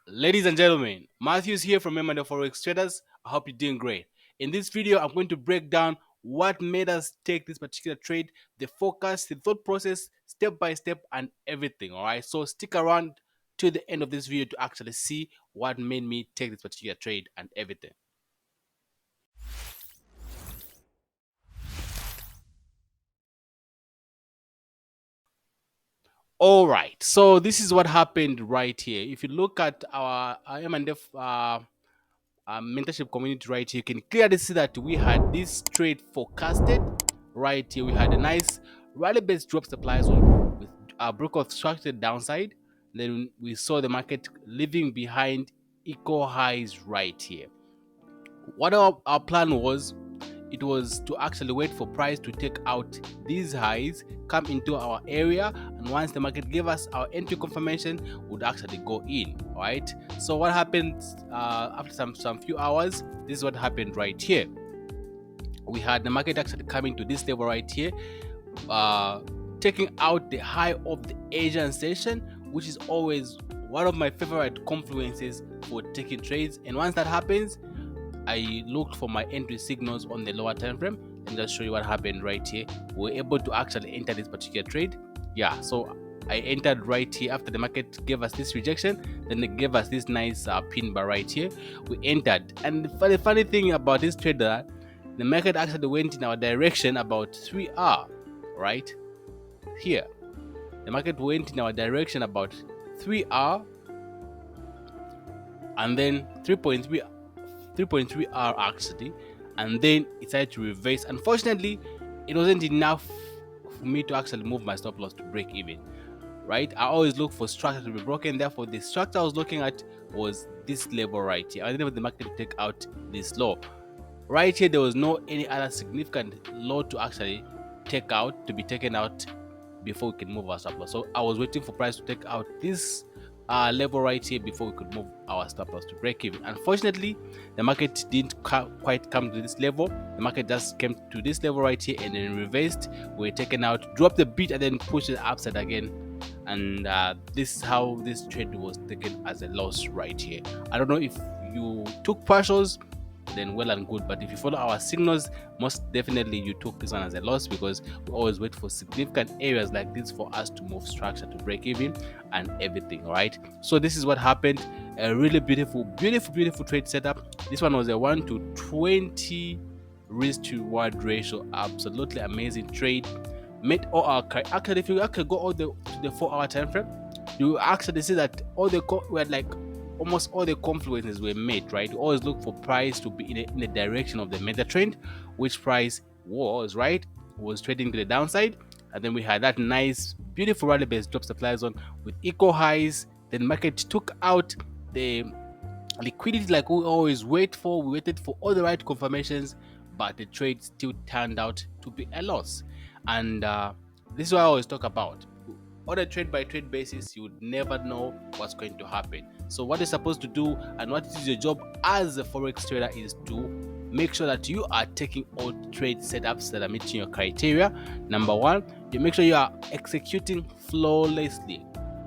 Ladies and gentlemen, Matthews here from the FOREX Traders. I hope you're doing great. In this video, I'm going to break down what made us take this particular trade, the focus, the thought process, step by step, and everything. All right, so stick around to the end of this video to actually see what made me take this particular trade and everything. All right, so this is what happened right here. If you look at our M&F mentorship community right here, you can clearly see that we had this trade forecasted right here. We had a nice rally based drop supply zone with a broke of structured downside. Then we saw the market leaving behind equal highs right here. What our plan was, it was to actually wait for price to take out these highs, come into our area, and once the market gave us our entry confirmation, would actually go in. All right, so what happened after some few hours, this is what happened right here. We had the market actually coming to this level right here, taking out the high of the Asian session, which is always one of my favorite confluences for taking trades. And once that happens, I looked for my entry signals on the lower time frame and just show you what happened right here. We were able to actually enter this particular trade. Yeah, so I entered right here after the market gave us this rejection, then they gave us this nice pin bar right here. We entered, and the funny thing about this trade, that the market actually went in our direction about 3R, right here. The market went in our direction about 3R, and then 3.3R actually, and then it started to reverse. Unfortunately, it wasn't enough for me to actually move my stop loss to break even. Right, I always look for structure to be broken. Therefore, the structure I was looking at was this level right here. I didn't want the market to take out this low right here. There was no any other significant low to actually take out, to be taken out before we can move our stop loss. So I was waiting for price to take out this level right here before we could move our stop loss to break even. Unfortunately, the market didn't quite come to this level. The market just came to this level right here and then reversed. We were taken out, dropped the bit, and then pushed it upside again. And this is how this trade was taken as a loss right here. I don't know if you took partials, then well and good, but if you follow our signals, most definitely you took this one as a loss, because we always wait for significant areas like this for us to move structure to break even and everything. All right, so this is what happened. A really beautiful trade setup. This one was a 1 to 20 risk to reward ratio. Absolutely amazing trade. Made all our actually, if you actually go all the to the 4-hour time frame, you actually see that all the were like almost all the confluences were made, right? You always look for price to be in the direction of the meta trend, which price was, right, was trading to the downside. And then we had that nice beautiful rally based drop supply zone with equal highs. Then market took out the liquidity like we always wait for. We waited for all the right confirmations, but the trade still turned out to be a loss. And this is what I always talk about. On a trade by trade basis, you would never know what's going to happen. So what you're supposed to do, and what is your job as a forex trader, is to make sure that you are taking all trade setups that are meeting your criteria. Number one, you make sure you are executing flawlessly.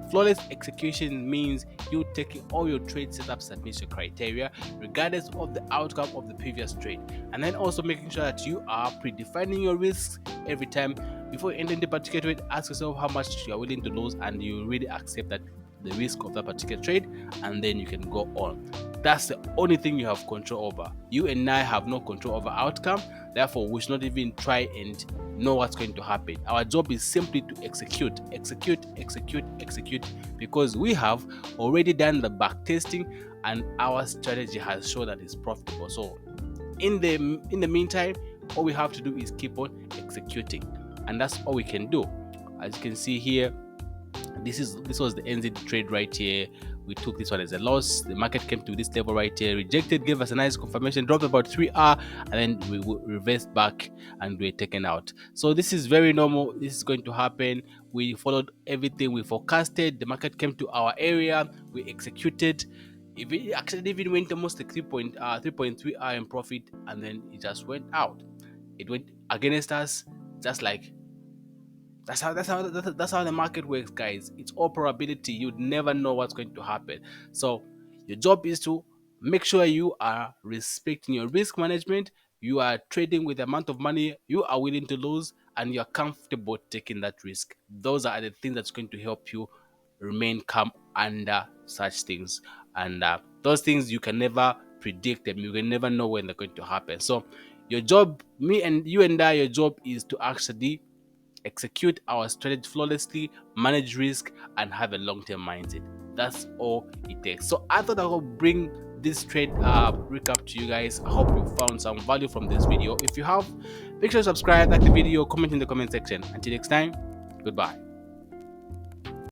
Flawless execution means you taking all your trade setups that meet your criteria, regardless of the outcome of the previous trade. And then also making sure that you are predefining your risks every time. Before you enter the particular trade, ask yourself how much you are willing to lose, and you really accept that the risk of that particular trade, and then you can go on. That's the only thing you have control over. You and I have no control over outcome. Therefore, we should not even try and know what's going to happen. Our job is simply to execute, because we have already done the back testing and our strategy has shown that it's profitable. So in the meantime, all we have to do is keep on executing, and that's all we can do. As you can see here, this was the NZ trade right here. We took this one as a loss. The market came to this level right here, rejected, gave us a nice confirmation, dropped about 3R, and then we reversed back and we were taken out. So this is very normal. This is going to happen. We followed everything we forecasted. The market came to our area, we executed. It actually even went almost like 3.3R in profit, and then it just went out. It went against us, just like that's how the market works, guys. It's all probability. You'd never know what's going to happen. So Your job is to make sure you are respecting your risk management, you are trading with the amount of money you are willing to lose, and you're comfortable taking that risk. Those are the things that's going to help you remain calm under such things. And those things you can never predict them, you can never know when they're going to happen. So your job, me and you and I, your job is to actually execute our strategy flawlessly, manage risk, and have a long-term mindset. That's all it takes. So I thought I would bring this trade recap to you guys. I hope you found some value from this video. If you have, make sure to subscribe, like the video, comment in the comment section. Until next time, goodbye.